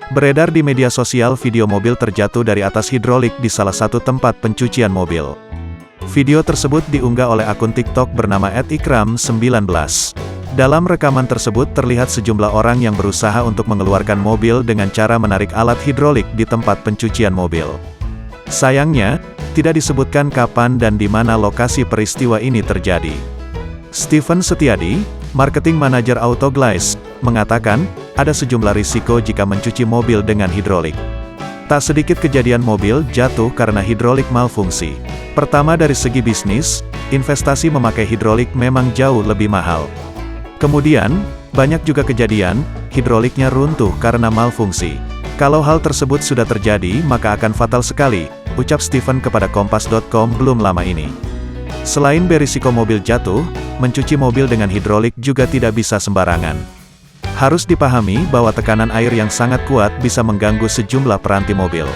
Beredar di media sosial video mobil terjatuh dari atas hidrolik di salah satu tempat pencucian mobil. Video tersebut diunggah oleh akun TikTok bernama @ikram19. Dalam rekaman tersebut terlihat sejumlah orang yang berusaha untuk mengeluarkan mobil dengan cara menarik alat hidrolik di tempat pencucian mobil. Sayangnya, tidak disebutkan kapan dan di mana lokasi peristiwa ini terjadi. Steven Setiadi, Marketing Manager Autoglaze, mengatakan, ada sejumlah risiko jika mencuci mobil dengan hidrolik. Tak sedikit kejadian mobil jatuh karena hidrolik malfungsi. Pertama dari segi bisnis, investasi memakai hidrolik memang jauh lebih mahal. Kemudian, banyak juga kejadian, hidroliknya runtuh karena malfungsi. Kalau hal tersebut sudah terjadi maka akan fatal sekali, ucap Steven kepada Kompas.com belum lama ini. Selain berisiko mobil jatuh, mencuci mobil dengan hidrolik juga tidak bisa sembarangan. Harus dipahami bahwa tekanan air yang sangat kuat bisa mengganggu sejumlah peranti mobil.